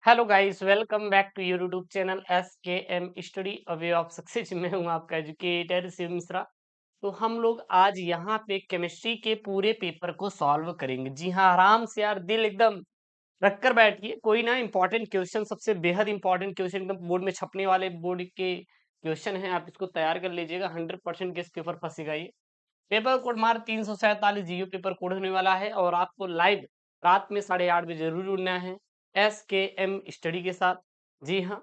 Hello guys, welcome back to your YouTube channel S K M study a way of success. मैं हूं आपका educator Shiv Mishra. तो हम लोग आज यहाँ पे केमिस्ट्री के पूरे पेपर को सॉल्व करेंगे। जी हाँ, आराम से यार, दिल एकदम रख कर बैठिए। कोई ना इंपॉर्टेंट क्वेश्चन, सबसे बेहद इंपॉर्टेंट क्वेश्चन, एकदम बोर्ड में छपने वाले बोर्ड के क्वेश्चन है, आप इसको तैयार कर लीजिएगा। 100% के इस पेपर फंसेगा ये। पेपर कोड मार 347 जीओ पेपर कोड होने वाला है और आपको लाइव रात में 8:30 बजे जरूर जुड़ना है एस के एम स्टडी के साथ। जी हाँ,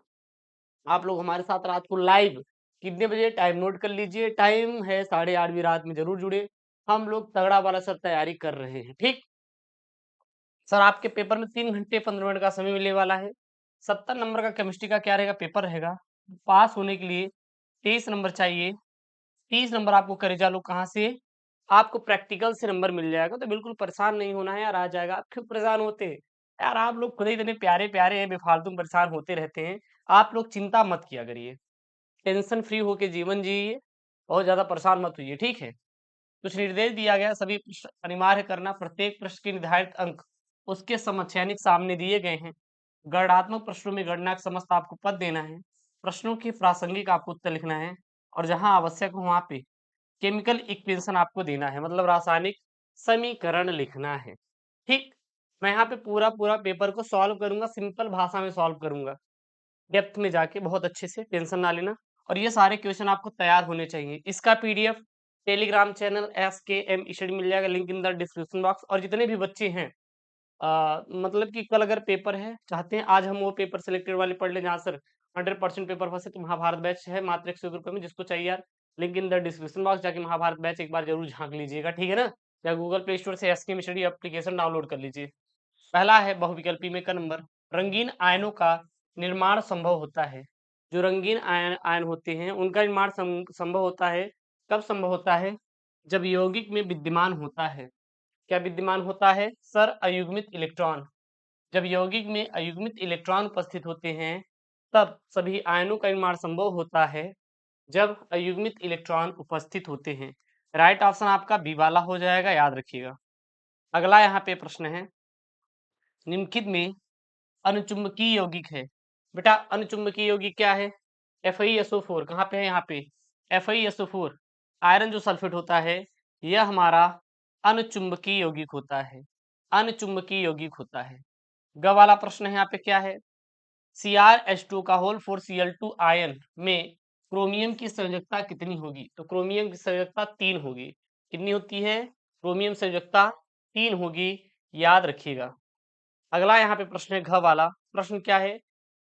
आप लोग हमारे साथ रात को लाइव कितने बजे, टाइम नोट कर लीजिए, टाइम है 8:30 रात में, जरूर जुड़े। हम लोग तगड़ा वाला सर तैयारी कर रहे हैं, ठीक। सर आपके पेपर में 3 घंटे 15 मिनट का समय मिलने वाला है। 70 नंबर का केमिस्ट्री का क्या रहेगा, पेपर रहेगा। पास होने के लिए 23 नंबर चाहिए। 30 नंबर आपको करेजा लो कहाँ से, आपको प्रैक्टिकल से नंबर मिल जाएगा। तो बिल्कुल परेशान नहीं होना है यार, आ जाएगा। आप क्यों परेशान होते हैं यार, आप लोग खुद ही इतने प्यारे प्यारे हैं, बेफालतू में परेशान होते रहते हैं। आप लोग चिंता मत किया करिए, टेंशन फ्री होके जीवन जिए, बहुत ज्यादा परेशान मत होइए, ठीक है। कुछ निर्देश दिया गया, सभी प्रश्न अनिवार्य करना। प्रत्येक प्रश्न के निर्धारित अंक उसके समचयनित सामने दिए गए हैं। गणनात्मक प्रश्नों में गणना समस्त आपको पद देना है। प्रश्नों के प्रासंगिक आपको उत्तर लिखना है और जहां आवश्यक हो वहां पे केमिकल इक्वेशन आपको देना है, मतलब रासायनिक समीकरण लिखना है, ठीक। मैं यहाँ पे पूरा पूरा पेपर को सॉल्व करूंगा, सिंपल भाषा में सॉल्व करूंगा, डेप्थ में जाके बहुत अच्छे से, टेंशन ना लेना। और ये सारे क्वेश्चन आपको तैयार होने चाहिए। इसका PDF Telegram channel S K M study मिल जाएगा, link in the description box. और जितने भी बच्चे हैं, मतलब कि कल अगर पेपर है, चाहते हैं आज हम वो पेपर सिलेक्टेड वाले पढ़ लें जहाँ सर 100% पेपर फंसे, तो महाभारत बैच है मात्र 101 रुपये में, जिसको चाहिए यार link in the description box, जाके महाभारत बैच एक बार जरूर झांक लीजिएगा, ठीक है ना। या गूगल प्ले स्टोर से एसकेएम स्टडी एप्लीकेशन डाउनलोड कर लीजिए। पहला है बहुविकल्पी में का नंबर, रंगीन आयनों का निर्माण संभव होता है। जो रंगीन आयन आयन होते हैं उनका निर्माण संभव होता है। कब संभव होता है, जब यौगिक में विद्यमान होता है। क्या विद्यमान होता है सर, अयुग्मित इलेक्ट्रॉन। जब यौगिक में अयुग्मित इलेक्ट्रॉन उपस्थित होते हैं तब सभी आयनों का निर्माण संभव होता है, जब अयुग्मित इलेक्ट्रॉन उपस्थित होते हैं। राइट ऑप्शन आपका बी वाला हो जाएगा, याद रखिएगा। अगला यहाँ पे प्रश्न है, निम्नलिखित में अनुचुंबकीय यौगिक है। बेटा अनुचुंबकीय यौगिक क्या है, FeSO4 कहाँ पे है, यहाँ पे FeSO4 आयरन जो सल्फेट होता है, यह हमारा अनुचुंबकीय यौगिक होता है, अनुचुंबकीय यौगिक होता है। ग वाला प्रश्न है यहाँ पे क्या है, CrH2 का होल 4Cl2 आयन में क्रोमियम की संयोजकता कितनी होगी। तो क्रोमियम की संयोजकता 3 होगी। कितनी होती है, क्रोमियम संयोजकता 3 होगी, याद रखिएगा। अगला यहाँ पे प्रश्न है घ वाला। प्रश्न क्या है,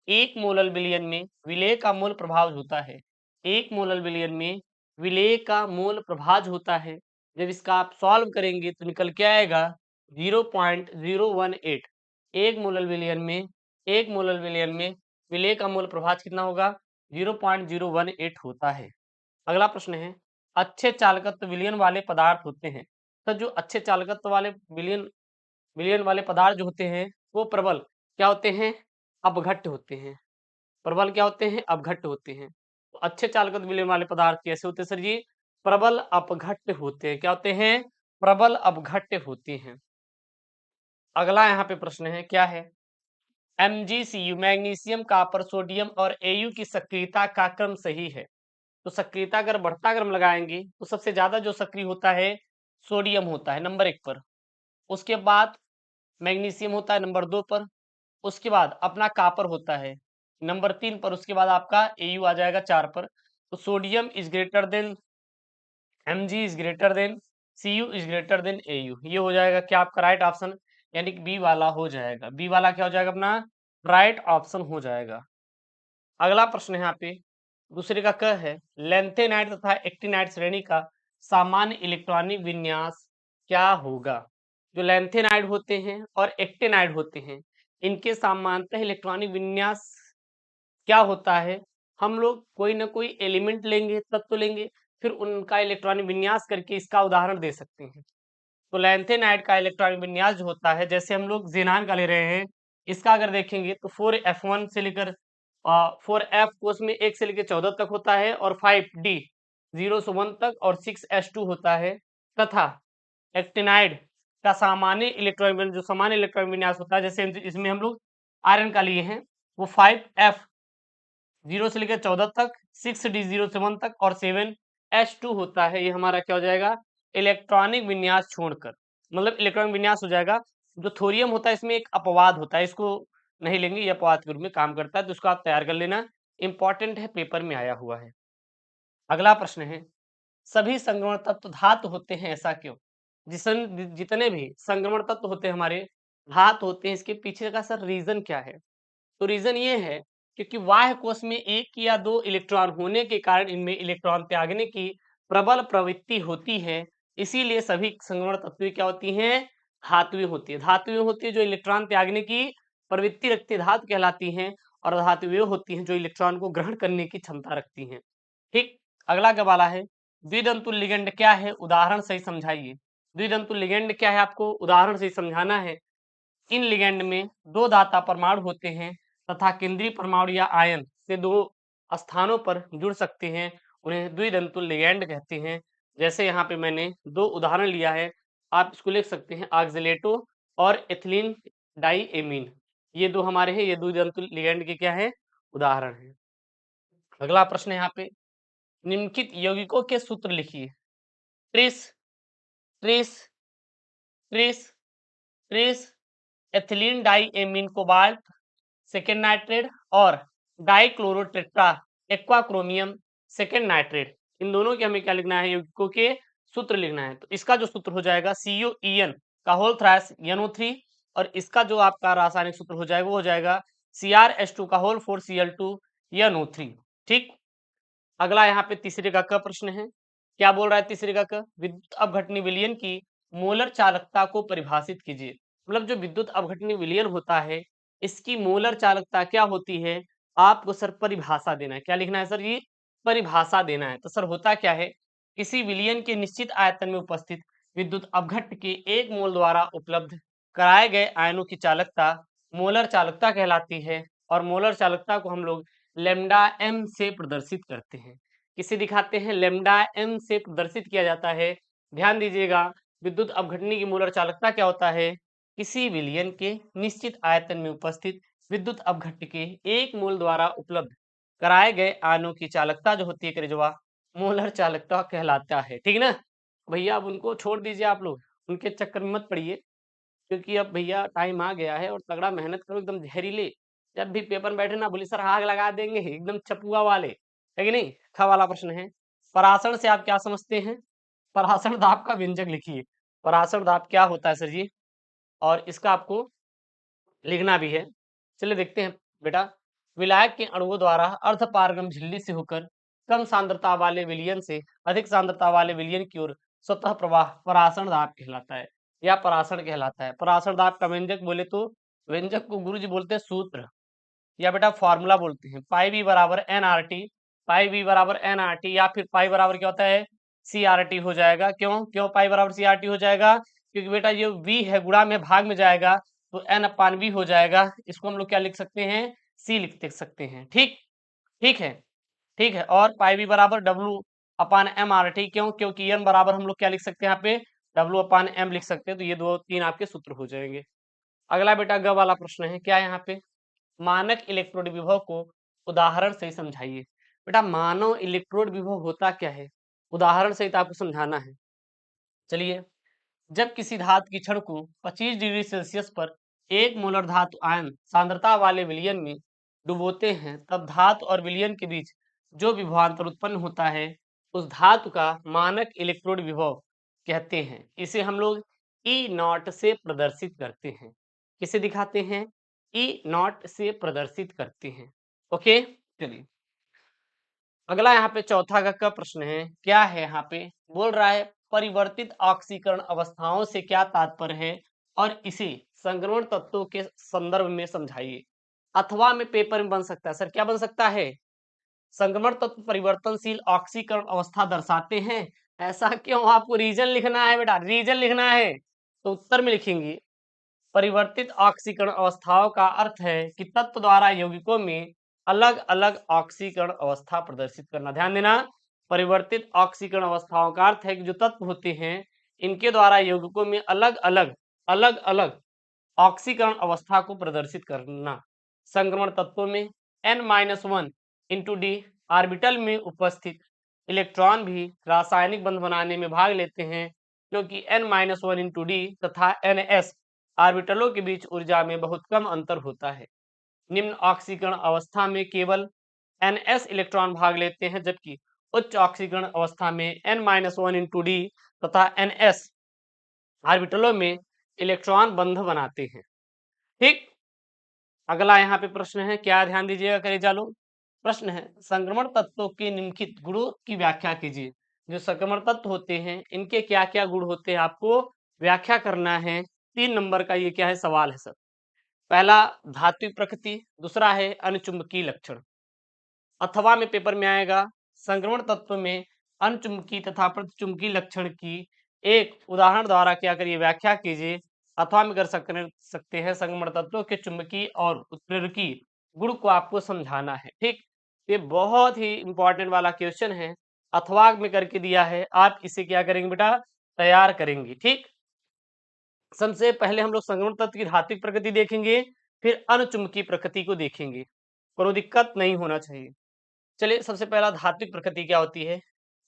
एक मोलल विलयन में विलेय का मोल प्रभाव होता है। एक मोलल विलयन में विलेय का मोल प्रभाव होता है। जब इसका आप सॉल्व करेंगे तो निकल के आएगा 0.018। एक मोलल विलयन में, एक मोलल विलयन में विलेय का मोल प्रभाव कितना होगा, 0.018 होता है। अगला प्रश्न है, अच्छे चालकत्व विलयन वाले पदार्थ होते हैं। तो जो अच्छे चालकत्व वाले विलयन विलयन वाले पदार्थ जो होते हैं वो प्रबल क्या होते हैं, अपघट्य होते हैं। प्रबल क्या होते हैं, अपघट्य होते हैं। तो अच्छे चालकत्व विलयन वाले पदार्थ कैसे होते हैं सर जी, प्रबल अपघट्य होते हैं। क्या होते हैं, प्रबल अपघट्य होते हैं। अगला यहाँ पे प्रश्न है क्या है, MgCu मैग्नीशियम कॉपर सोडियम और Au की सक्रियता का क्रम सही है। तो सक्रियता अगर बढ़ता क्रम लगाएंगे तो सबसे ज्यादा जो सक्रिय होता है सोडियम होता है नंबर 1 पर, उसके बाद मैग्नीशियम होता है नंबर 2 पर, उसके बाद अपना कॉपर होता है नंबर 3 पर, उसके बाद आपका Au आ जाएगा 4 पर। तो sodium is greater than Mg is greater than Cu is greater than Au, ये हो जाएगा क्या आपका राइट ऑप्शन, यानी कि बी वाला हो जाएगा। बी वाला क्या हो जाएगा अपना राइट ऑप्शन हो जाएगा। अगला प्रश्न है यहाँ पे दूसरे का क है, लेंथेनाइड तथा एक्टिनाइड श्रेणी का सामान्य इलेक्ट्रॉनिक विन्यास क्या होगा। जो लेंथेनाइड होते हैं और एक्टिनाइड होते हैं इनके सामान्यतः इलेक्ट्रॉनिक विन्यास क्या होता है, हम लोग कोई ना कोई एलिमेंट लेंगे, तत्व लेंगे, फिर उनका इलेक्ट्रॉनिक विन्यास करके इसका उदाहरण दे सकते हैं। तो लैंथेनाइड का इलेक्ट्रॉनिक विन्यास जो होता है, जैसे हम लोग ज़ेनान का ले रहे हैं, इसका अगर देखेंगे तो 4f1 से लेकर 4f को उसमें 1 से लेकर 14 तक होता है, और 5d 0 से 1 तक, और 6s2 होता है। तथा एक्टिनाइड का सामान्य इलेक्ट्रॉनिक जो सामान्य इलेक्ट्रॉनिक विन्यास होता है, जैसे इसमें हम लोग आयरन का लिए हैं वो 5F0 से लेकर 14 तक, 6D0 से 1 तक और 7H2 होता है। ये हमारा क्या हो जाएगा, इलेक्ट्रॉनिक विन्यास छोड़कर, मतलब इलेक्ट्रॉनिक विन्यास हो जाएगा। जो थोरियम होता है इसमें एक अपवाद होता है, इसको नहीं लेंगे, ये अपवाद के रूप में काम करता है, तो उसको आप तैयार कर लेना, इंपॉर्टेंट है, पेपर में आया हुआ है। अगला प्रश्न है, सभी संक्रमण तत्व धातु होते हैं, ऐसा क्यों? जितने भी संक्रमण तत्व होते हैं हमारे धातु होते हैं, इसके पीछे का सर रीजन क्या है? तो रीजन ये है क्योंकि बाह्य कोश में एक या दो इलेक्ट्रॉन होने के कारण इनमें इलेक्ट्रॉन त्यागने की प्रबल प्रवृत्ति होती है। इसीलिए सभी संक्रमण तत्वें क्या होती हैं, धातुएं होती है। धातुएं होती है जो इलेक्ट्रॉन त्यागने की प्रवृत्ति रखती है, धातु कहलाती हैं। और धातुएं होती हैं जो इलेक्ट्रॉन को ग्रहण करने की क्षमता रखती हैं। ठीक, अगला क्या वाला है, द्वितंतु लिगेंड क्या है, उदाहरण सही समझाइए। द्वितंतु लिगेंड क्या है, आपको उदाहरण से समझाना है। इन लिगेंड में दो दाता परमाणु होते हैं तथा केंद्रीय परमाणु या आयन से दो स्थानों पर जुड़ सकते हैं, उन्हें द्वितंतु लिगेंड कहते हैं। जैसे यहाँ पे मैंने दो उदाहरण लिया है, आप इसको लिख सकते हैं, ऑक्जेलेटो और एथिलीन डाइएमीन। ये दो हमारे हैं, ये द्वितंतु लिगेंड के क्या है, उदाहरण है। अगला प्रश्न है यहाँ पे, निम्नलिखित यौगिकों के सूत्र लिखिए। Tris tris tris tris ethylene diamine cobalt second nitrate और dichlorotetra aqua chromium second nitrate, इन दोनों के हमें क्या लिखना है, यौगिकों के सूत्र लिखना है। तो इसका जो सूत्र हो जाएगा CuEn का होल थ्राइस NO3, और इसका जो आपका रासायनिक सूत्र हो जाएगा वो हो जाएगा CrH2 का होल 4Cl2 NO3। ठीक, अगला यहाँ पे तीसरे का क प्रश्न है, क्या बोल रहा है तीसरे का क, विद्युत अपघटनी विलयन की मोलर चालकता को परिभाषित कीजिए। मतलब जो विद्युत अपघटनी विलयन होता है इसकी मोलर चालकता क्या होती है, आपको सर परिभाषा देना है। क्या लिखना है सर, ये परिभाषा देना है। तो सर होता क्या है, किसी विलयन के निश्चित आयतन में उपस्थित विद्युत अपघट्ट के एक मोल द्वारा उपलब्ध कराए गए आयनों की चालकता मोलर चालकता कहलाती है। और मोलर चालकता को हम लोग लेमडा एम से प्रदर्शित करते हैं। किसे दिखाते हैं, लेमडा एम से प्रदर्शित किया जाता है। ध्यान दीजिएगा, विद्युत अपघटनी की मोलर चालकता क्या होता है, किसी विलयन के निश्चित आयतन में उपस्थित विद्युत अपघट्ट के एक मोल द्वारा उपलब्ध कराए गए आयनों की चालकता जो होती है करेजवा, मोलर चालकता कहलाता है। ठीक ना भैया, अब उनको छोड़ दीजिए, आप लोग उनके चक्कर में मत पड़िए, क्योंकि अब भैया टाइम आ गया है और तगड़ा मेहनत करो एकदम जहरीले। जब भी पेपर में बैठे ना बोली सर आग लगा देंगे, एकदम चपुआ वाले, है कि नहीं। खा वाला प्रश्न है, परासरण से आप क्या समझते हैं, परासरण दाब का व्यंजक लिखिए। परासरण दाब क्या होता है सर जी, और इसका आपको लिखना भी है। चलिए देखते हैं बेटा, विलायक के अणुओं द्वारा अर्धपारगम झिल्ली से होकर कम सांद्रता वाले विलयन से अधिक सांद्रता वाले विलयन की ओर स्वतः प्रवाह परासरण दाब कहलाता है, या परासरण कहलाता है। परासरण दाब का व्यंजक बोले तो व्यंजक को गुरुजी बोलते हैं सूत्र, या बेटा फॉर्मूला बोलते हैं, पाई बी बराबर एन आर टी, पाई बी बराबर एन आर टी, या फिर पाई बराबर क्या होता है, सी आर टी हो जाएगा। क्यों क्यों पाई बराबर सी आर टी हो जाएगा, क्योंकि बेटा ये वी है गुणा में भाग में जाएगा तो एन अपान वी हो जाएगा। इसको हम लोग क्या लिख सकते हैं, सी लिख सकते हैं। ठीक, ठीक है, ठीक है। और पाई बी बराबर डब्लू अपान एम आर टी, क्यों, क्योंकि एन बराबर हम लोग क्या लिख सकते हैं यहाँ पे, डब्लू अपान एम लिख सकते हैं। तो ये दो तीन आपके सूत्र हो जाएंगे। अगला बेटा ग वाला प्रश्न है, क्या यहाँ पे, मानक इलेक्ट्रोड विभव को उदाहरण से समझाइए। बेटा मानव इलेक्ट्रोड विभव होता क्या है, उदाहरण सहित आपको समझाना है। चलिए, जब किसी धातु की क्षण को 25 डिग्री सेल्सियस पर एक मोलर धातु आयन सांद्रता वाले विलयन में डुबोते हैं, तब धातु और विलयन के बीच जो विभवांतर उत्पन्न होता है उस धातु का मानक इलेक्ट्रोड विभव कहते हैं। इसे हम लोग ई नॉट से प्रदर्शित करते हैं। किसे दिखाते हैं, ई नॉट से प्रदर्शित करते हैं। ओके, चलिए अगला यहाँ पे चौथा का प्रश्न है, क्या है यहाँ पे, बोल रहा है परिवर्तित ऑक्सीकरण अवस्थाओं से क्या तात्पर्य है और इसे संक्रमण तत्वों के संदर्भ में समझाइए। अथवा में पेपर में बन सकता है सर, क्या बन सकता है, संक्रमण तत्व परिवर्तनशील ऑक्सीकरण अवस्था दर्शाते हैं। ऐसा क्यों, आपको रीजन लिखना है बेटा, रीजन लिखना है। तो उत्तर में लिखेंगे, परिवर्तित ऑक्सीकरण अवस्थाओं का अर्थ है कि तत्व द्वारा यौगिकों में अलग अलग ऑक्सीकरण अवस्था प्रदर्शित करना। ध्यान देना, परिवर्तित ऑक्सीकरण अवस्थाओं का अर्थ है कि जो तत्व होते हैं इनके द्वारा यौगिकों में अलग अलग ऑक्सीकरण अवस्था को प्रदर्शित करना। संक्रमण तत्वों में n-1 इंटू डी ऑर्बिटल में उपस्थित इलेक्ट्रॉन भी रासायनिक बंध बनाने में भाग लेते हैं, क्योंकि n-1 इंटू डी तथा ns ऑर्बिटलों के बीच ऊर्जा में बहुत कम अंतर होता है। निम्न ऑक्सीकरण अवस्था में केवल ns इलेक्ट्रॉन भाग लेते हैं, जबकि उच्च ऑक्सीकरण अवस्था में n-1 इंटू डी तथा ns ऑर्बिटलों में इलेक्ट्रॉन बंध बनाते हैं। ठीक, अगला यहाँ पे प्रश्न है, क्या ध्यान दीजिएगा करेजा लोग। प्रश्न है, संक्रमण तत्वों के निम्नलिखित गुणों की व्याख्या कीजिए। जो संक्रमण तत्व होते हैं इनके क्या क्या गुण होते हैं आपको व्याख्या करना है। 3 नंबर का ये क्या है सवाल है सर। पहला धात्विक प्रकृति, दूसरा है अनुचुंबकीय लक्षण। अथवा में पेपर में आएगा संक्रमण तत्व में अनुचुंबकीय तथा प्रतिचुंबकीय लक्षण की एक उदाहरण द्वारा क्या करिए व्याख्या कीजिए। अथवा में कर सकते हैं संक्रमण तत्वों के चुंबकीय और उत्प्रेरकीय गुण को आपको समझाना है। ठीक, ये बहुत ही इंपॉर्टेंट वाला क्वेश्चन है, अथवा में करके दिया है, आप इसे क्या करेंगे बेटा तैयार करेंगे। ठीक, सबसे पहले हम लोग संक्रमण तत्व की धात्विक प्रकृति देखेंगे, फिर अनुचुंबकीय प्रकृति को देखेंगे, कोई दिक्कत नहीं होना चाहिए। चलिए, सबसे पहला धात्विक प्रकृति क्या होती है।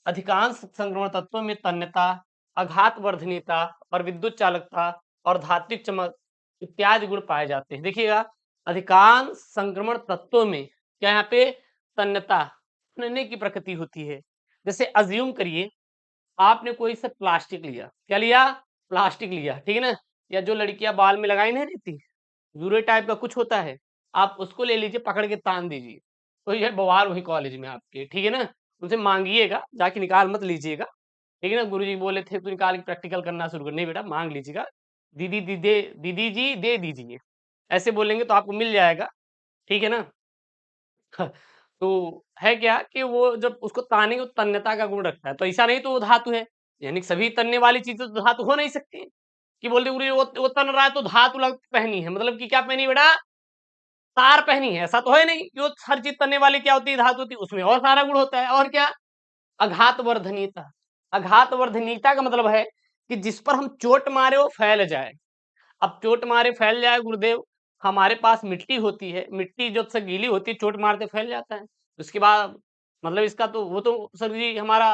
अधिकांश संक्रमण तत्वों में तन्यता, आघात वर्धनीयता और विद्युत चालकता और धात्विक चमक इत्यादि गुण पाए जाते हैं। देखिएगा, अधिकांश संक्रमण तत्वों में क्या यहाँ पे तन्यता तन्यने की प्रकृति होती है। जैसे अज्यूम करिए आपने कोई सा प्लास्टिक लिया, क्या लिया प्लास्टिक लिया, ठीक है ना, या जो लड़कियां बाल में लगाई नहीं रहती जूरे टाइप का कुछ होता है, आप उसको ले लीजिए पकड़ के तान दीजिए, तो ये बवाल वही कॉलेज में आपके, ठीक है ना। उनसे मांगिएगा, जाके निकाल मत लीजिएगा, ठीक है ना। गुरुजी बोले थे तो निकाल के प्रैक्टिकल करना शुरू कर, नहीं बेटा मांग लीजिएगा, दीदी दीदी जी दे दीजिए, ऐसे बोलेंगे तो आपको मिल जाएगा, ठीक है ना। तो है क्या कि वो जब उसको तानेंगे तो तन्यता का गुण रखता है, तो ऐसा नहीं तो वो धातु है, यानी कि सभी तनने वाली चीजें तो धातु हो नहीं सकती कि बोलते गुरुजी वो तन रहा है तो धातु लग पहनी है, मतलब कि क्या पहनी है बेटा तार पहनी है, ऐसा तो है नहीं कि वो हर चीज तनने वाली क्या होती है धातु होती है, उसमें और सारा गुण होता है। और क्या आघात वर्धनीयता, आघात वर्धनीयता का मतलब है कि जिस पर हम चोट मारे वो फैल जाए। अब चोट मारे फैल जाए गुरुदेव, हमारे पास मिट्टी होती है, मिट्टी जब से गीली होती है चोट मारते फैल जाता है, उसके बाद मतलब इसका तो वो तो सर जी हमारा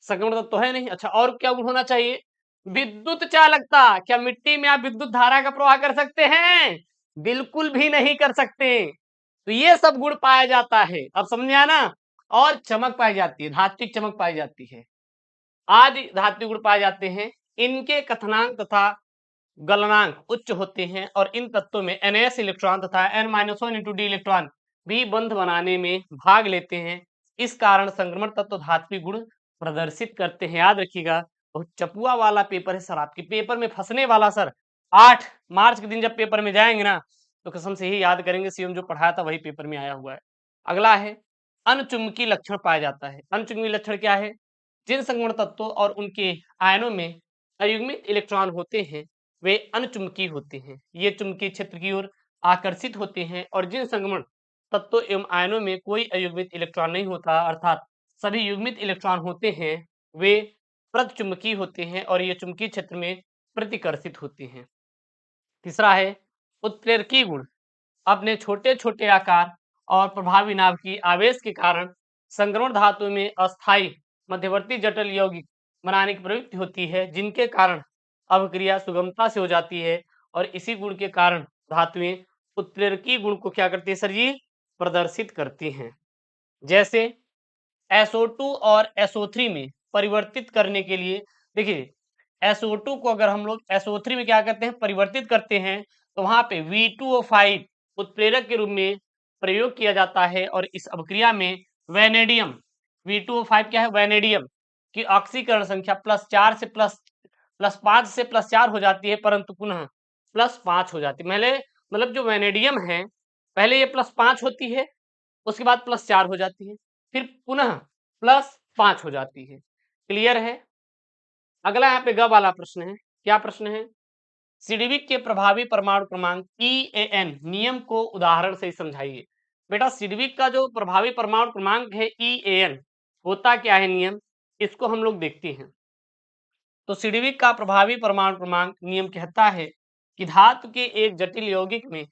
संक्रमण तत्व तो है नहीं। अच्छा, और क्या गुण होना चाहिए। विद्युत चालकता, क्या मिट्टी में आप विद्युत धारा का प्रवाह कर सकते हैं, बिल्कुल भी नहीं कर सकते, तो ये सब गुण पाया जाता है, अब समझे ना। और चमक पाई जाती है, धात्विक चमक पाई जाती है, आदि धात्विक गुण पाए जाते हैं। इनके कथनांक तथा गलनांक उच्च होते हैं और इन तत्वों में ns इलेक्ट्रॉन तथा n-1 इंटू डी इलेक्ट्रॉन भी बंध बनाने में भाग लेते हैं। इस कारण संक्रमण तत्व धात्विक गुण प्रदर्शित करते हैं। याद रखिएगा, बहुत चपुआ वाला पेपर है सर, आपके पेपर में फंसने वाला सर। 8 मार्च के दिन जब पेपर में जाएंगे ना तो कसम से ही याद करेंगे, सीएम जो पढ़ाया था वही पेपर में आया हुआ है। अगला है अनुचुंबकीय लक्षण पाया जाता है। अनुचुंबकीय लक्षण क्या है, जिन संक्रमण तत्वों और उनके आयनों में अयुग्मित इलेक्ट्रॉन होते हैं वे अनुचुंबकीय होते हैं, ये चुंबकीय क्षेत्र की ओर आकर्षित होते हैं। और जिन संक्रमण तत्वों एवं आयनों में कोई अयुग्मित इलेक्ट्रॉन नहीं होता, अर्थात सभी युग्मित इलेक्ट्रॉन होते हैं, वे प्रतिचुंबकीय होते हैं और ये चुंबकीय क्षेत्र में प्रतिकर्षित होते हैं। तीसरा है उत्प्रेरकीय गुण, अपने छोटे छोटे आकार और प्रभावी नाभिकीय आवेश के कारण संक्रमण धातु में अस्थायी मध्यवर्ती जटिल यौगिक बनाने की प्रवृत्ति होती है, जिनके कारण अभिक्रिया सुगमता से हो जाती है। और इसी गुण के कारण धातुएं उत्प्रेरकीय गुण को क्या करती है सर जी प्रदर्शित करती हैं। जैसे SO2 और SO3 में परिवर्तित करने के लिए, देखिए SO2 को अगर हम लोग SO3 में क्या करते हैं परिवर्तित करते हैं, तो वहां पे V2O5 उत्प्रेरक के रूप में प्रयोग किया जाता है। और इस अभिक्रिया में वैनेडियम V2O5 क्या है वैनेडियम की ऑक्सीकरण संख्या +4 से +5 से +4 हो जाती है, परंतु पुनः +5 हो जाती है। पहले मतलब जो वैनेडियम है पहले ये +5 होती है, उसके बाद +4 हो जाती है, फिर पुनः +5 हो जाती है। क्लियर है। अगला यहाँ पे ग वाला प्रश्न है, क्या प्रश्न है, सिडिविक के प्रभावी परमाणु क्रमांक EAN नियम को उदाहरण से समझाइए। बेटा सिडिविक का जो प्रभावी परमाणु क्रमांक है EAN होता क्या है नियम, इसको हम लोग देखते हैं। तो सिडिविक का प्रभावी परमाणु क्रमांक नियम कहता है कि धातु के एक जटिल यौगिक में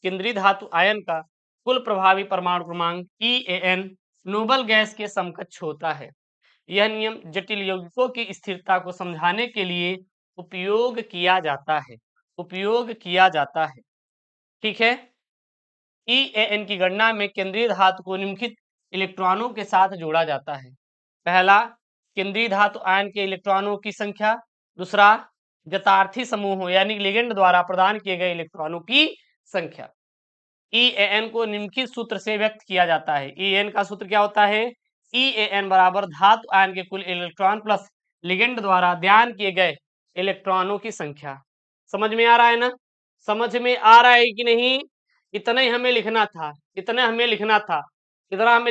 केंद्रीय धातु आयन का कुल प्रभावी परमाणु क्रमांक EAN नोबल गैस के समकक्ष होता है। यह नियम जटिल यौगिकों की स्थिरता को समझाने के लिए उपयोग किया जाता है। ठीक है। EAN की गणना में केंद्रीय धातु को निम्नलिखित इलेक्ट्रॉनों के साथ जोड़ा जाता है। पहला, केंद्रीय धातु आयन के इलेक्ट्रॉनों की संख्या। दूसरा, गतार्थी समूहों यानी लिगेंड द्वारा प्रदान किए गए इलेक्ट्रॉनों की संख्या। EAN को निम्नलिखित सूत्र से व्यक्त किया जाता है। EAN का सूत्र क्या होता है? EAN बराबर धातु आयन के कुल इलेक्ट्रॉन प्लस लिगेंड द्वारा दान किए गए इलेक्ट्रॉनों की संख्या। समझ में आ रहा है ना? समझ में आ रहा है कि नहीं? इतना ही हमें लिखना था, इतना हमें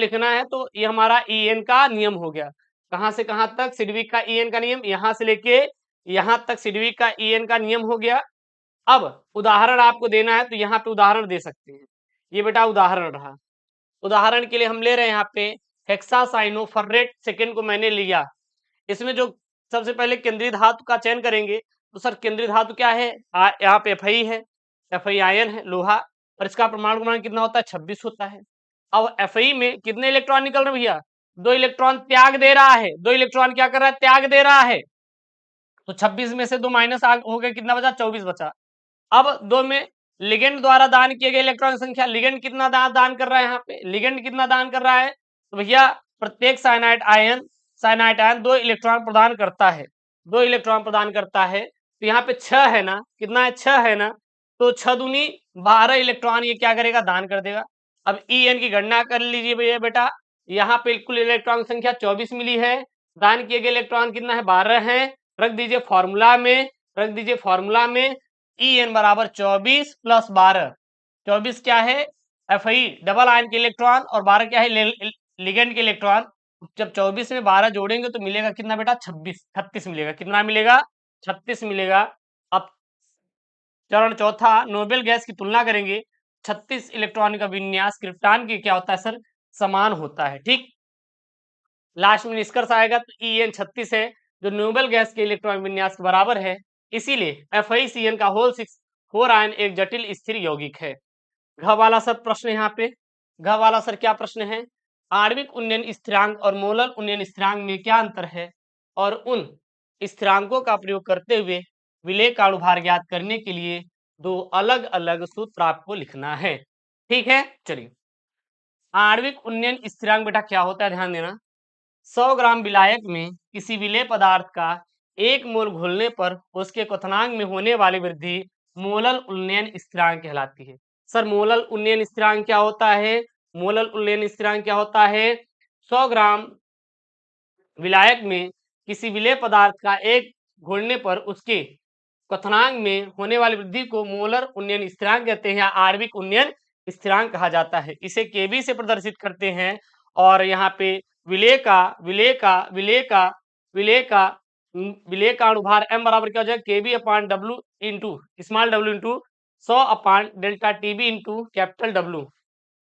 लिखना है। तो ये हमारा EAN का नियम हो गया। कहां से कहां तक? सिडविक का EAN का नियम, यहां से लेके यहां तक सिडविक का EAN का नियम हो गया। अब उदाहरण आपको देना है तो यहाँ पे उदाहरण दे सकते हैं। ये बेटा उदाहरण रहा। उदाहरण के लिए हम ले रहे हैं यहाँ पे हेक्सासाइनोफर्रेट सेकेंड को मैंने लिया। इसमें जो सबसे पहले केंद्रीय धातु का चयन करेंगे तो सर केंद्रीय धातु क्या है? यहाँ पे Fe है, Fe आयन है, लोहा, और इसका परमाणु क्रमांक कितना होता है? 26 होता है। अब Fe में कितने इलेक्ट्रॉन निकल रहे भैया? 2 इलेक्ट्रॉन त्याग दे रहा है। 2 इलेक्ट्रॉन क्या कर रहा है? त्याग दे रहा है। तो 26 में से 2 माइनस हो गए, कितना बचा? 24 बचा। अब 2 में लिगेंड द्वारा दान किए गए इलेक्ट्रॉन की संख्या। लिगेंड कितना दान कर रहा है? यहाँ पे लिगेंड कितना दान कर रहा है? तो भैया प्रत्येक साइनाइड आयन 2 इलेक्ट्रॉन प्रदान करता है। 2 इलेक्ट्रॉन प्रदान करता है। तो यहाँ पे 6 है ना? कितना है? 6 है ना? तो 6 दूनी 12 इलेक्ट्रॉन ये क्या करेगा? दान कर देगा। अब EN की गणना कर लीजिए भैया बेटा। यहाँ पे कुल इलेक्ट्रॉन संख्या 24 मिली है। दान किए गए इलेक्ट्रॉन कितना है? 12 है। रख दीजिए फॉर्मूला में EN बराबर 24 प्लस 12। 24 क्या है? Fe डबल आयन के इलेक्ट्रॉन, और 12 क्या है? लिगेंड के इलेक्ट्रॉन। जब 24 में 12 जोड़ेंगे तो मिलेगा कितना बेटा? 36 मिलेगा। कितना मिलेगा? 36 मिलेगा। अब चरण चौथा, नोबेल गैस की तुलना करेंगे। 36 इलेक्ट्रॉन का विन्यास क्रिप्टॉन के क्या होता है सर? समान होता है। ठीक, लास्ट में निष्कर्ष आएगा तो EN 36 है, जो नोबेल गैस के इलेक्ट्रॉन विन्यास के बराबर है। इसीलिए FeCN का होल 4 आयन एक जटिल स्थिर यौगिक है। घ वाला सर प्रश्न यहाँ पे, घ वाला सर क्या प्रश्न है? आणविक उन्नयन स्थिरांक और मोलर उन्नयन स्थिरांक में क्या अंतर है, और उन स्थिरांकों का प्रयोग करते हुए विलेय का अणुभार ज्ञात करने के लिए 2 अलग अलग सूत्र आपको लिखना है। ठीक है, चलिए। आणविक उन्नयन स्थिरांक बेटा क्या होता है? ध्यान देना। 100 ग्राम विलायक में किसी विलेय पदार्थ का 1 मोल घुलने पर उसके क्वथनांक में होने वाली वृद्धि मोलल उन्नयन स्थिरांक कहलाती है। सर मोलल उन्नयन स्थिरांक क्या होता है? मोलल उन्नयन स्थिरांक क्या होता है? 100 ग्राम विलायक में किसी विलेय पदार्थ का 1 घोलने पर उसके क्वथनांक में होने वाली वृद्धि को मोलर उन्नयन स्थिरांक कहते हैं या आणविक उन्नयन स्थिरांक कहा जाता है। इसे केबी से प्रदर्शित करते हैं, और यहाँ पे विलेय का अणुभार m बराबर क्या हो जाएगा? KB upon W into small w into 100 upon delta TB into capital W।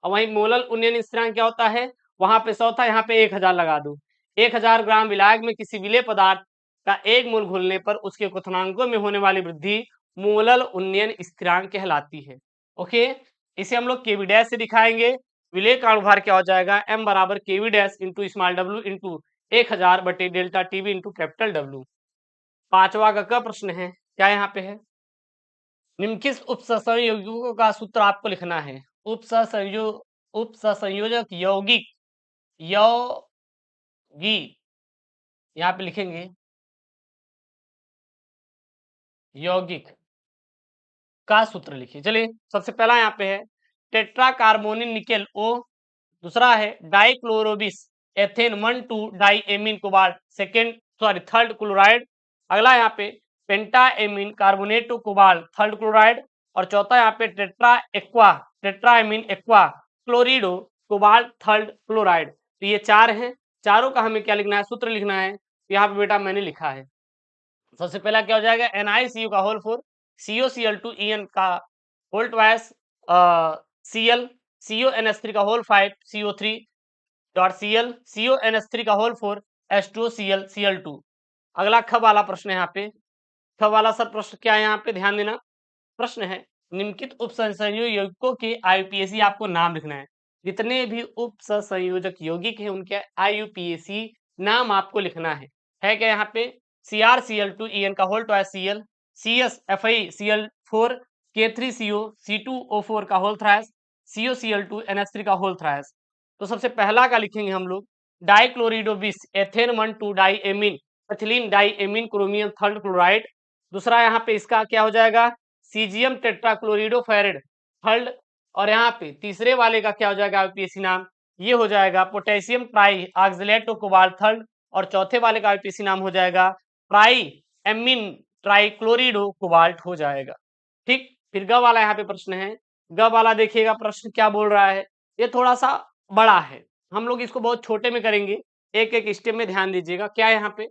और वहीं मोलल उन्नयन स्थिरांक क्या होता है? वहां पे 100 था, यहाँ पे 1000 लगा दो। 1000 ग्राम विलायक में किसी विलेय पदार्थ का 1 मोल घुलने पर उसके क्वथनांकों में होने वाली वृद्धि मोलल उन्नयन स्थिरांक कहलाती है। ओके, इसे हम लोग केवी डैश से दिखाएंगे। विलेय का अणुभार क्या हो जाएगा? m बराबर KV dash into small w into 1000 बटे delta TB into capital W। 5वां का प्रश्न है, क्या यहाँ पे है? निम्नलिखित उपसंयोजकों का सूत्र आपको लिखना है। उपसंयोजक यौगिक यहाँ पे लिखेंगे यौगिक का सूत्र लिखिए। चलिए, सबसे पहला यहाँ पे है टेट्रा कार्बोनिल निकेल O। दूसरा है dichlorobis ethane 1,2 diamine cobalt third chloride. अगला यहाँ पे penta amine carbonate cobalt third chloride. और चौथा यहाँ पे tetra amine aqua chlorido cobalt third chloride. तो ये 4 हैं। चारों का हमें क्या लिखना है? सूत्र लिखना है। यहाँ पे बेटा मैंने लिखा है। सबसे पहला क्या हो जाएगा? NiCu का होल 4, COCl2 En का होल ट्वाइस Cl, CONH3 का whole 5 CO3 dot Cl, CONH3 का होल 4 H2Cl Cl2। अगला ख वाला प्रश्न है यहाँ पे। ख वाला सर प्रश्न क्या है? यहाँ पे ध्यान देना। प्रश्न है निम्नलिखित उपसंयोजक यौगिकों के आईयूपीएसी आपको नाम लिखना है। जितने भी उपसंयोजक यौगिक हैं उनके आईयूपीएसी नाम आपको लिखना है क्या यहाँ पे? CrCl2 En का whole twice Cl, CsFeCl4, K3CO, C2O4 का होल थ्राइस, COCl2 NH3 का होल थ्राइस। तो सबसे पहला का लिखेंगे हम लोग dichlorido 20 ethane 1,2 diamine ethylene diamine chromium third chloride. दूसरा यहाँ पे इसका क्या हो जाएगा? Caesium tetrachlorido ferrate third. और यहाँ पे तीसरे वाले का क्या हो जाएगा आईपीएसी नाम? ये हो जाएगा potassium try oxalate cobalt third. और चौथे वाले का आईपीएसी नाम हो जाएगा ट्राई एमीन ट्राइक्लोरिडो कोबाल्ट हो जाएगा। ठीक, फिर ग वाला यहाँ पे प्रश्न है। ग वाला देखिएगा प्रश्न क्या बोल रहा है, ये थोड़ा सा बड़ा है, हम लोग इसको बहुत छोटे में करेंगे। एक एक स्टेप में ध्यान दीजिएगा। क्या यहाँ पे?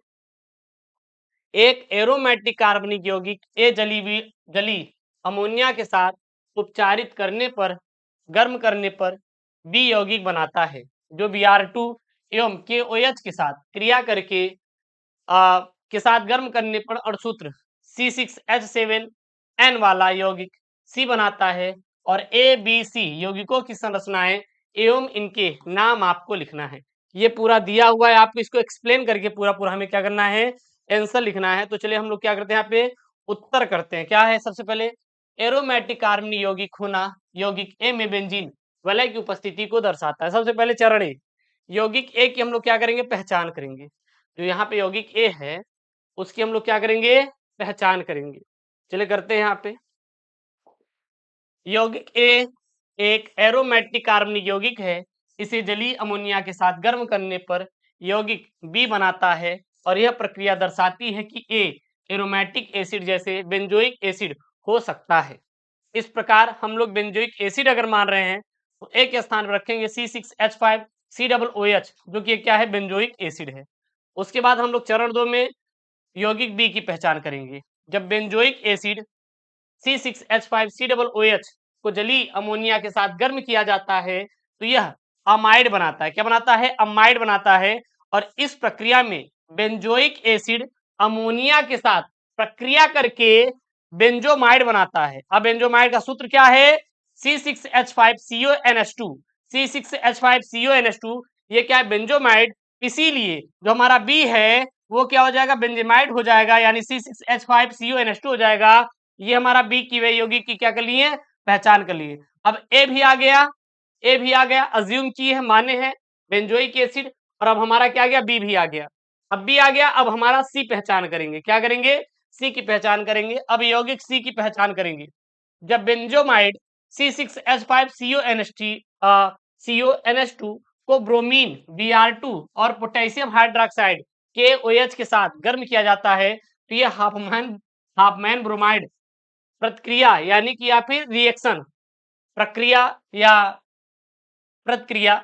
एक एरोमेटिक कार्बनिक यौगिक जली अमोनिया के साथ उपचारित करने पर गर्म करने पर बी यौगिक बनाता है, जो Br2 एवं KOH के साथ क्रिया करके के साथ गर्म करने पर अणुसूत्र C6H7N वाला यौगिक C बनाता है। और ABC यौगिकों की संरचनाएं एवं इनके नाम आपको लिखना है। ये पूरा दिया हुआ है, आपको इसको एक्सप्लेन करके पूरा पूरा हमें क्या करना है? आंसर लिखना है। तो चलिए हम लोग क्या करते हैं यहाँ पे उत्तर करते हैं। क्या है? सबसे पहले एरोमेटिक कार्बनिक यौगिक होना यौगिक ए में बेंजीन वलय की उपस्थिति को दर्शाता है। सबसे पहले चरण ए, यौगिक ए की हम लोग क्या करेंगे? पहचान करेंगे। जो यहाँ पे यौगिक ए है उसकी हम लोग क्या करेंगे? पहचान करेंगे। चलिए करते हैं यहाँ पे। यौगिक ए एक एरोमेटिक कार्बनिक यौगिक है। इसे जलीय अमोनिया के साथ गर्म करने पर यौगिक बी बनाता है। और यह प्रक्रिया दर्शाती है कि ए एरोमेटिक एसिड जैसे बेंजोइक एसिड हो सकता है। इस प्रकार हम लोग बेंजोइक एसिड अगर मान रहे हैं तो ए के स्थान पर रखेंगे C6H5COOH, जो कि क्या है? बेंजोइक एसिड है। उसके बाद हम लोग चरण 2 में यौगिक बी की पहचान करेंगे। जब बेंजोइक एसिड C6H5COOH को जलीय अमोनिया के साथ गर्म किया जाता है तो यह अमाइड बनाता है। क्या बनाता है? अमाइड बनाता है। और इस प्रक्रिया में बेंजोइक एसिड अमोनिया के साथ प्रक्रिया करके बेंजोमाइड बनाता है। अब बेंजोमाइड का सूत्र क्या है? C6H5CONH2। C6H5CONH2 ये क्या है? बेंजोमाइड। इसीलिए जो हमारा बी है वो क्या हो जाएगा? बेंजोमाइड हो जाएगा, यानी C6H5CONH2 हो जाएगा। ये हमारा बी की वे यौगिक की क्या कर लिए? पहचान कर लिए। अब ए भी आ गया, ए भी आ गया, अज्यूम किए है, माने हैं बेंजोइक एसिड। और अब हमारा क्या आ गया? बी भी आ गया। अब बी आ गया, अब हमारा सी पहचान करेंगे। क्या करेंगे? सी की पहचान करेंगे। अब यौगिक सी की पहचान करेंगे। जब बेंजोमाइड C6H5CONH2 को ब्रोमीन Br2 और पोटेशियम हाइड्रोक्साइड KOH के साथ गर्म किया जाता है तो यह हाफमैन ब्रोमाइड प्रतिक्रिया यानी कि या फिर रिएक्शन प्रक्रिया या प्रतिक्रिया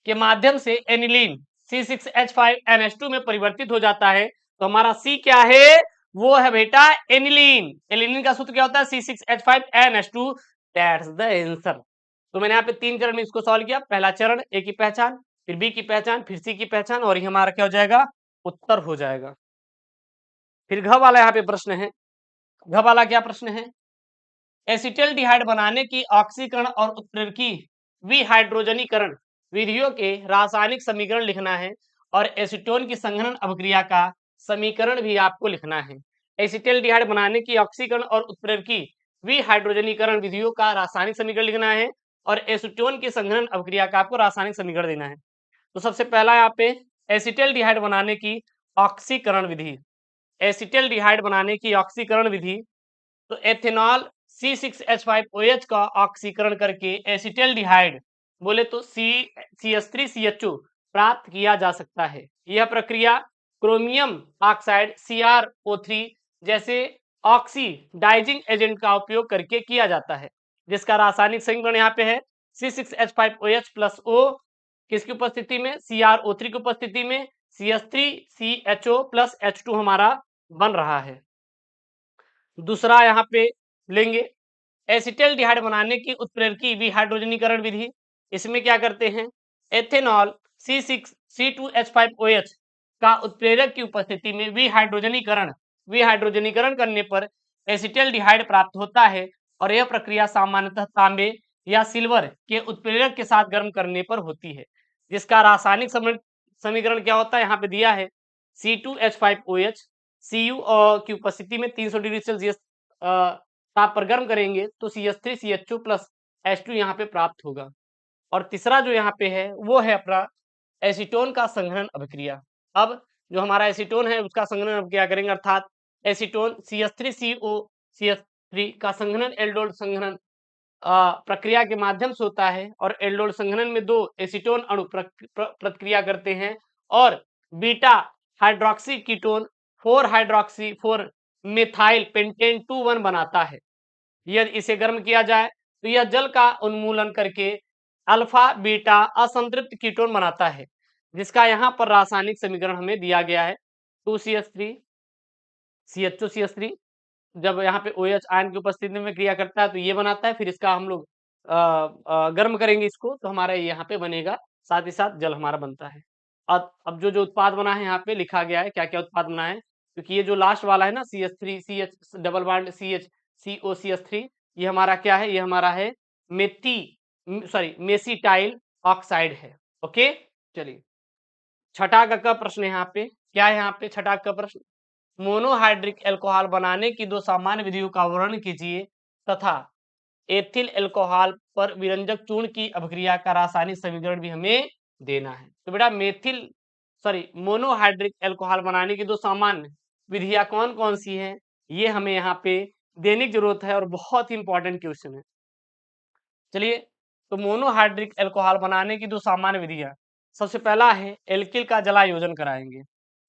के माध्यम से एनिलीन C6H5NH2 में परिवर्तित हो जाता है। तो हमारा सी क्या है? वो है बेटा एनिलीन। एनिलीन का सूत्र क्या होता है? C6H5NH2। That's the answer. तो मैंने यहाँ पे 3 चरण में इसको सॉल्व किया। पहला चरण ए की पहचान, फिर बी की पहचान, फिर सी की पहचान, और ये हमारा क्या हो जाएगा? उत्तर हो जाएगा। फिर घ वाला यहाँ पे प्रश्न है। घ वाला क्या प्रश्न है? एसिटल्डिहाइड बनाने की ऑक्सीकरण और उत्प्रेरकी विहाइड्रोजनीकरण विधियों के रासायनिक समीकरण लिखना है। और एसीटोन की संघनन अभिक्रिया का समीकरण भी आपको लिखना है। एसिटल्डिहाइड बनाने की ऑक्सीकरण और उत्प्रेरकी विहाइड्रोजनीकरण विधियों का रासायनिक समीकरण लिखना है और एसीटोन की संघनन अभिक्रिया का आपको रासायनिक समीकरण देना है। तो सबसे पहला यहाँ पे एसिटल्डिहाइड बनाने की ऑक्सीकरण विधि। एसिटल्डिहाइड बनाने की ऑक्सीकरण विधि, तो एथेनॉल C6H5OH का ऑक्सीकरण करके एसिटल्डिहाइड बोले तो CH3CHO प्राप्त किया जा सकता है। यह प्रक्रिया क्रोमियम ऑक्साइड CrO3 जैसे ऑक्सीडाइजिंग एजेंट का उपयोग करके किया जाता है, जिसका रासायनिक समीकरण यहाँ पे है C6H5OH प्लस O किसकी उपस्थिति में? CrO3 की उपस्थिति में CH3CHO प्लस H2 हमारा बन रहा है। दूसरा यहाँ पे लेंगे एसिटल्डिहाइड बनाने की उत्प्रेरकी विहाइड्रोजनीकरण विधि। इसमें क्या करते हैं? एथेनॉल C2H5OH का उत्प्रेरक की उपस्थिति में विहाइड्रोजनीकरण करने पर एसिटल्डिहाइड प्राप्त होता है और यह प्रक्रिया सामान्यतः तांबे या सिल्वर के उत्प्रेरक के साथ गर्म करने पर होती है, जिसका रासायनिक समीकरण क्या होता है यहाँ पे दिया है C2H5OH। Cu की उपस्थिति में 300 डिग्री सेल्सियस ताप पर गर्म करेंगे तो CH3CH2 प्लस H2 यहाँ पे प्राप्त होगा। और तीसरा जो यहाँ पे है वो है अपना एसीटोन का संघनन अभिक्रिया। अब जो हमारा एसीटोन है उसका संघनन अभिक्रिया करेंगे, अर्थात एसीटोन CH3CO CH3 का संघनन एल्डोल संघनन प्रक्रिया के माध्यम से होता है। और एल्डोल संघनन में दो एसीटोन अणु प्रतिक्रिया करते हैं और beta hydroxy ketone 4 hydroxy 4 methyl pentane 2,1 बनाता है। यदि इसे गर्म किया जाए तो यह जल का उन्मूलन करके अल्फा बीटा असंतृप्त कीटोन बनाता है, जिसका यहाँ पर रासायनिक समीकरण हमें दिया गया है 2CH3 CH2CH3। जब यहाँ पे OH आयन की उपस्थिति में क्रिया करता है तो ये बनाता है, फिर इसका हम लोग गर्म करेंगे इसको तो हमारा यहाँ पे बनेगा, साथ ही साथ जल हमारा बनता है। अब जो जो उत्पाद बना है यहाँ पे लिखा गया है क्या क्या उत्पाद बना है, क्योंकि ये जो लास्ट वाला है ना CH3 CH double bond CH COCH3, ये हमारा क्या है, ये हमारा है मेसिटाइल ऑक्साइड है। ओके, चलिए छठा का प्रश्न यहाँ पे क्या है, यहाँ पे छठा का प्रश्न मोनोहाइड्रिक अल्कोहल बनाने की दो सामान्य विधियों का वर्णन कीजिए तथा एथिल अल्कोहल पर विरंजक चूर्ण की अभिक्रिया का रासायनिक समीकरण भी हमें देना है। तो बेटा मोनोहाइड्रिक अल्कोहल बनाने की दो सामान्य विधियां कौन कौन सी हैं, ये हमें यहाँ पे देने की जरूरत है और बहुत ही इंपॉर्टेंट क्वेश्चन है। चलिए, तो मोनोहाइड्रिक अल्कोहल बनाने की दो सामान्य विधियां, सबसे पहला है एल्किल का जलायोजन कराएंगे।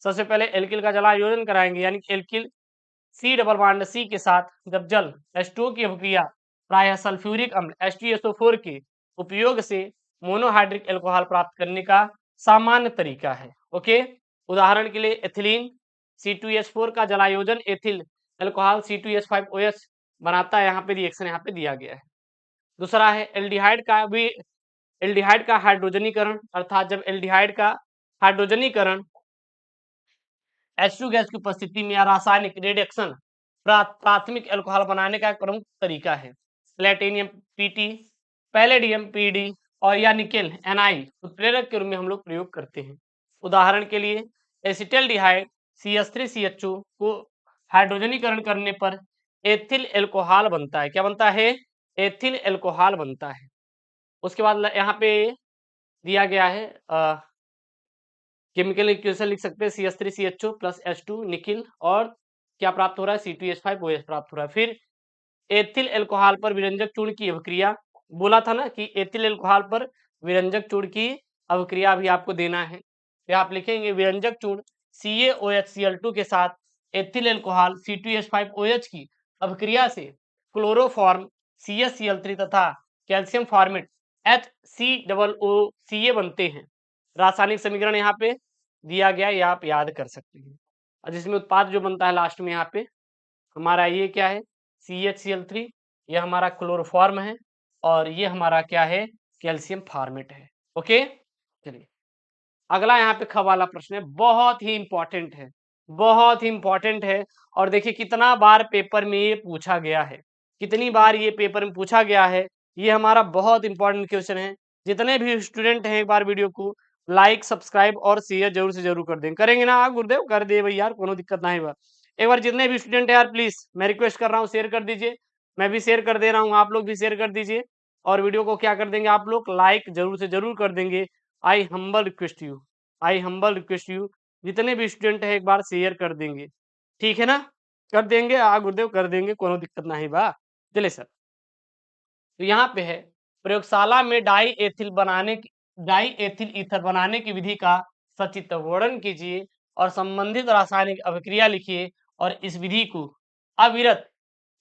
सबसे पहले एल्किल का जलायोजन कराएंगे, यानी alkyl C double bond C के साथ जब जल H2O की अभिक्रिया प्रायः सल्फ्यूरिक अम्ल H2SO4 के उपयोग से मोनोहाइड्रिक अल्कोहल प्राप्त करने का सामान्य तरीका है। ओके, उदाहरण के लिए एथिलीन C2H4 का जलायोजन एथिल अल्कोहल C2H5OH बनाता है, यहाँ पे रिएक्शन यहाँ पे दिया गया है। दूसरा है एल्डिहाइड का हाइड्रोजनीकरण, अर्थात जब एल्डिहाइड का हाइड्रोजनीकरण H2 गैस की उपस्थिति में या रासायनिक रिडक्शन प्राथमिक अल्कोहल बनाने का एक प्रमुख तरीका है। प्लेटिनियम Pt, पैलेडियम Pd और या निकेल Ni उत्प्रेरक के रूप में हम लोग प्रयोग करते हैं। उदाहरण के लिए एसिटल्डिहाइड CH3CH2 को हाइड्रोजनीकरण करने पर एथिल अल्कोहल बनता है। क्या बनता है? एथिल अल्कोहल बनता है। उसके बाद यहाँ पे दिया गया है केमिकल इक्वेशन लिख सकते हैं CH3CH2 प्लस H2 निकिल और क्या प्राप्त हो रहा है C2H5OH प्राप्त हो रहा है। फिर एथिल अल्कोहल पर विरंजक चूर्ण की अभिक्रिया, बोला था ना कि एथिल अल्कोहल पर विरंजक चूर्ण की अभिक्रिया भी आपको देना है। तो आप लिखेंगे विरंजक चूर्ण CaOHCl2 के साथ एथिल अल्कोहल C2H5OH की अभिक्रिया से क्लोरोफॉर्म CaCl3 तथा कैल्शियम फॉर्मेट HCOOCa बनते हैं। रासायनिक समीकरण यहाँ पे दिया गया, ये आप याद कर सकते हैं। और जिसमें उत्पाद जो बनता है लास्ट में यहाँ पे हमारा ये क्या है CHCl3, ये हमारा क्लोरोफॉर्म है और ये हमारा क्या है कैल्शियम फॉर्मेट है। ओके, चलिए अगला यहाँ पे ख वाला प्रश्न है, बहुत ही इंपॉर्टेंट है, बहुत ही इंपॉर्टेंट है। और देखिए कितना बार पेपर में ये पूछा गया है, कितनी बार ये पेपर में पूछा गया है। ये हमारा बहुत इंपॉर्टेंट क्वेश्चन है। जितने भी स्टूडेंट हैं एक बार वीडियो को लाइक सब्सक्राइब और शेयर जरूर से जरूर कर दें। करेंगे ना गुरुदेव? कर दे भाई यार, कोनो दिक्कत नहीं बा। एक बार जितने भी स्टूडेंट है यार प्लीज मैं रिक्वेस्ट कर रहा हूँ शेयर कर दीजिए। मैं भी शेयर कर दे रहा हूँ, आप लोग भी शेयर कर दीजिए और वीडियो को क्या कर देंगे आप लोग लाइक जरूर से जरूर कर देंगे। I humble request you, I humble request you, जितने भी स्टूडेंट है एक बार शेयर कर देंगे, ठीक है ना? कर देंगे गुरुदेव, कर देंगे, कोनो दिक्कत नहीं बा। चले सर, तो यहाँ पे है प्रयोगशाला में डाई एथिल ईथर बनाने की विधि का सचित्र वर्णन कीजिए और संबंधित रासायनिक अभिक्रिया लिखिए और इस विधि को अविरत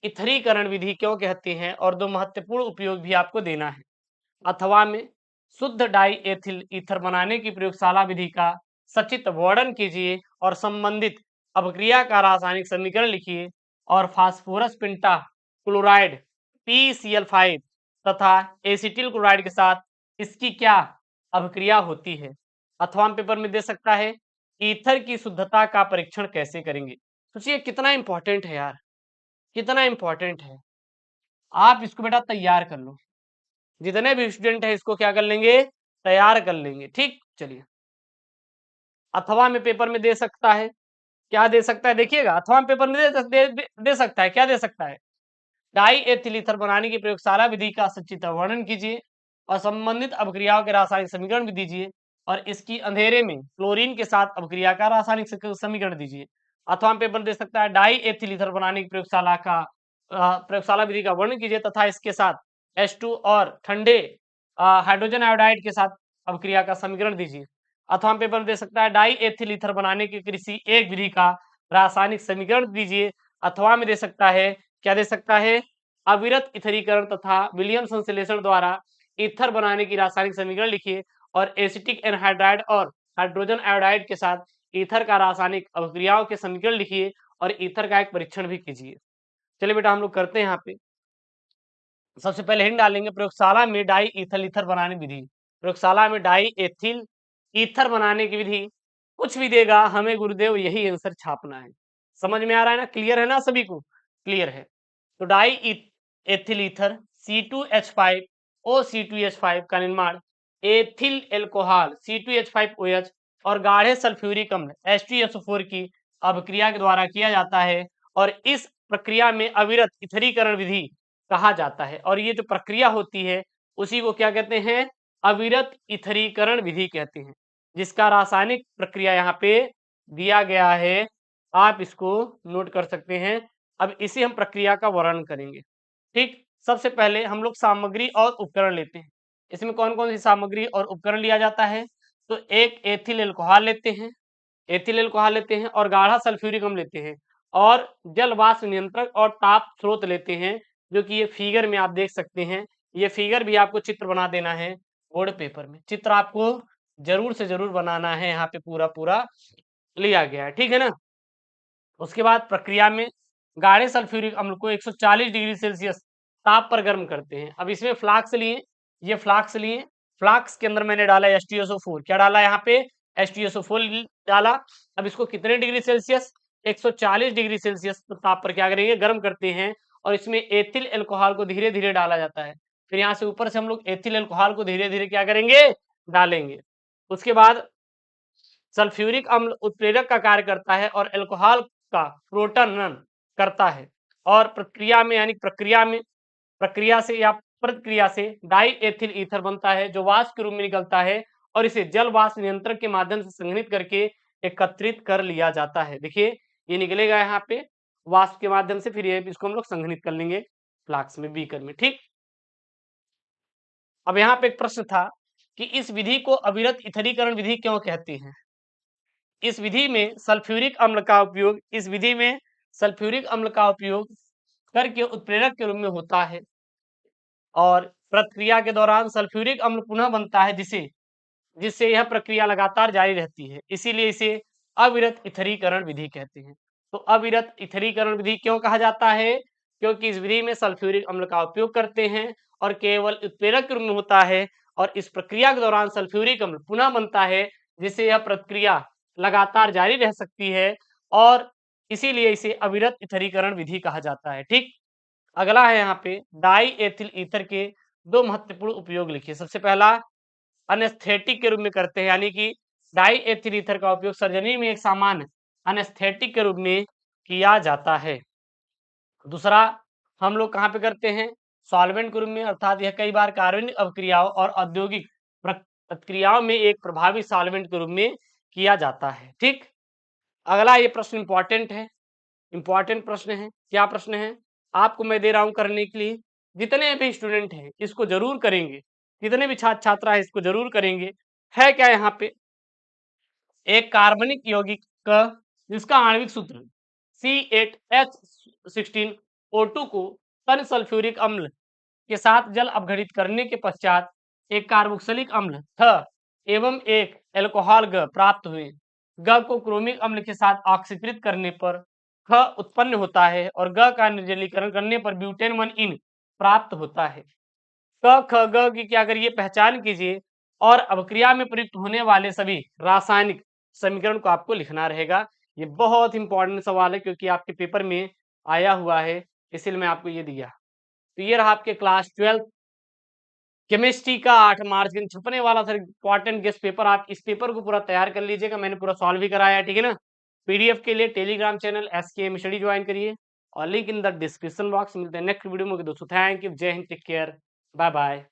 इथरीकरण विधि क्यों कहते हैं और दो महत्वपूर्ण उपयोग भी आपको देना है। अथवा में शुद्ध डाई एथिल ईथर बनाने की प्रयोगशाला विधि का सचित्र वर्णन कीजिए और संबंधित अभिक्रिया का रासायनिक समीकरण लिखिए और फास्फोरस पेंटा क्लोराइड PCl5 तथा एसिटिल क्लोराइड के साथ इसकी क्या अभिक्रिया होती है। अथवा पेपर में दे सकता है ईथर की शुद्धता का परीक्षण कैसे करेंगे। सोचिए कितना इंपॉर्टेंट है यार, कितना इंपॉर्टेंट है। आप इसको बेटा तैयार कर लो, जितने भी स्टूडेंट है इसको क्या कर लेंगे, तैयार कर लेंगे। ठीक, चलिए। अथवा में पेपर में दे सकता है, क्या दे सकता है, देखिएगा, अथवा में पेपर में दे सकता है, क्या दे सकता है, डाई एथिल ईथर बनाने की प्रयोगशाला विधि का सचित्र वर्णन कीजिए और संबंधित अभिक्रियाओं के रासायनिक समीकरण भी दीजिए और इसकी अंधेरे में क्लोरीन के साथ अभिक्रिया का रासायनिक समीकरण दीजिए। अथवा पेपर दे सकता है डाई एथिल ईथर बनाने की प्रयोगशाला विधि का वर्णन कीजिए तथा इसके साथ H2 और ठंडे हाइड्रोजन आयोडाइड के साथ अभिक्रिया का समीकरण दीजिए। अथवा पेपर दे सकता है डाई एथिल ईथर बनाने की किसी एक विधि का रासायनिक समीकरण दीजिए। अथवा में दे सकता है, क्या दे सकता है, अविरत इथरीकरण तथा विलियम संश्लेषण द्वारा ईथर बनाने की रासायनिक समीकरण लिखिए और एसिटिक एनहाइड्राइड और हाइड्रोजन आयोडाइड के साथ ईथर का रासायनिक अभिक्रियाओं के समीकरण लिखिए और ईथर का एक परीक्षण भी कीजिए। चलिए बेटा हम लोग करते हैं। यहाँ पे सबसे पहले हिंट डालेंगे, प्रयोगशाला में डाई इथल ईथर बनाने की विधि। प्रयोगशाला में डाई एथिल ईथर बनाने की विधि, कुछ भी देगा हमें गुरुदेव यही आंसर छापना है। समझ में आ रहा है ना, क्लियर है ना, सभी को क्लियर है। तो die ethyl ether C2H5O C2H5 का निर्माण एथिल एल्कोहल C2H5OH और गाढ़े सल्फ्यूरिक अम्ल H2SO4 की अभिक्रिया के द्वारा किया जाता है और इस प्रक्रिया में अविरत इथरीकरण विधि कहा जाता है। और ये जो प्रक्रिया होती है उसी को क्या कहते हैं, अविरत इथरीकरण विधि कहते हैं, जिसका रासायनिक प्रक्रिया यहाँ पे दिया गया है, आप इसको नोट कर सकते हैं। अब इसी हम प्रक्रिया का वर्णन करेंगे। ठीक, सबसे पहले हम लोग सामग्री और उपकरण लेते हैं। इसमें कौन कौन सी सामग्री और उपकरण लिया जाता है, तो एक एथिल एल्कोहल लेते हैं, एथिल एल्कोहल लेते हैं और गाढ़ा सल्फ्यूरिक अम्ल लेते हैं और जल वाष्प नियंत्रक और ताप स्रोत लेते हैं, जो कि ये फिगर में आप देख सकते हैं। ये फिगर भी आपको चित्र बना देना है बोर्ड पेपर में, चित्र आपको जरूर से जरूर बनाना है, यहाँ पे पूरा पूरा लिया गया है, ठीक है ना। उसके बाद प्रक्रिया में गाढ़े सल्फ्यूरिक अम्ल को 140 डिग्री सेल्सियस ताप पर गर्म करते हैं। अब इसमें फ्लाक्स लिए, ये फ्लाक्स लिए, फ्लाक्स के अंदर मैंने डाला H2SO4, क्या डाला यहाँ पे, H2SO4 डाला। अब इसको कितने डिग्री सेल्सियस, 140 डिग्री सेल्सियस ताप पर क्या करेंगे, गर्म करते हैं और इसमें एथिल एल्कोहल को धीरे धीरे डाला जाता है। फिर यहाँ से ऊपर से हम लोग एथिल एल्कोहल को धीरे धीरे क्या करेंगे, डालेंगे। उसके बाद सल्फ्यूरिक अम्ल उत्प्रेरक का कार्य करता है और अल्कोहल का प्रोटॉन करता है और प्रक्रिया से या प्रतिक्रिया से डाई एथिल ईथर बनता है, जो वाष्प के रूप में निकलता है और इसे जल वाष्प नियंत्रक के माध्यम से संघनित करके एकत्रित कर लिया जाता है। देखिए ये निकलेगा यहाँ पे वाष्प के माध्यम से, फिर ये इसको हम लोग संघनित कर लेंगे फ्लास्क में, बीकर में। ठीक, अब यहाँ पे एक प्रश्न था कि इस विधि को अविरत इथरीकरण विधि क्यों कहते हैं। इस विधि में सल्फ्यूरिक अम्ल का उपयोग, इस विधि में सल्फ्यूरिक अम्ल का उपयोग करके उत्प्रेरक के रूप में होता है और प्रक्रिया के दौरान सल्फ्यूरिक अम्ल पुनः बनता है, जिसे जिससे यह प्रक्रिया लगातार जारी रहती है, इसीलिए इसे अविरत इथरीकरण विधि कहते हैं। तो अविरत इथरीकरण विधि क्यों कहा जाता है, क्योंकि इस विधि में सल्फ्यूरिक अम्ल का उपयोग करते हैं और केवल उत्प्रेरक के रूप में होता है और इस प्रक्रिया के दौरान सल्फ्यूरिक अम्ल पुनः बनता है, जिससे यह प्रक्रिया लगातार जारी रह सकती है और इसीलिए इसे अविरत इथरीकरण विधि कहा जाता है। ठीक, अगला है यहाँ पे डाई एथिल ईथर के दो महत्वपूर्ण उपयोग लिखिए। सबसे पहला अनेस्थेटिक के रूप में करते हैं, यानी कि डाई एथिल ईथर का उपयोग सर्जरी में एक सामान्य अनेस्थेटिक के रूप में किया जाता है। दूसरा हम लोग कहाँ पे करते हैं, सॉल्वेंट के रूप में, अर्थात यह कई बार कार्बनिक अभिक्रियाओं और औद्योगिक प्रक्रियाओं में एक प्रभावी सॉल्वेंट के रूप में किया जाता है। ठीक, अगला ये प्रश्न इंपॉर्टेंट है, इंपॉर्टेंट प्रश्न है। क्या प्रश्न है, आपको मैं दे रहा हूं करने के लिए, जितने भी स्टूडेंट हैं इसको जरूर करेंगे, जितने भी छात्र छात्रा है इसको जरूर करेंगे। है क्या यहाँ पे, एक कार्बनिक यौगिक का जिसका आणविक सूत्र C8H16O2 को तन सल्फ्यूरिक अम्ल के साथ जल अपघटित करने के पश्चात एक कार्बोक्सिलिक अम्ल थ एवं एक एल्कोहल ग प्राप्त हुए। ग को क्रोमिक अम्ल के साथ ऑक्सीकृत करने पर ख उत्पन्न होता है और ग का निर्जलीकरण करने पर ब्यूटेन 1 इन प्राप्त होता है। क ख ग की क्या करिए, पहचान कीजिए और अभिक्रिया में प्रयुक्त होने वाले सभी रासायनिक समीकरण को आपको लिखना रहेगा। ये बहुत इंपॉर्टेंट सवाल है क्योंकि आपके पेपर में आया हुआ है, इसलिए मैं आपको ये दिया। तो ये रहा आपके क्लास 12th केमिस्ट्री का 8 मार्च दिन छपने वाला सर इम्पोर्टेंट गेस्ट पेपर। आप इस पेपर को पूरा तैयार कर लीजिएगा, मैंने पूरा सॉल्व भी कराया है, ठीक है ना। पीडीएफ के लिए Telegram channel SKM study join करिए और link in the description box. मिलते हैं नेक्स्ट वीडियो में दोस्तों। थैंक यू, जय हिंद, टेक केयर, बाय बाय।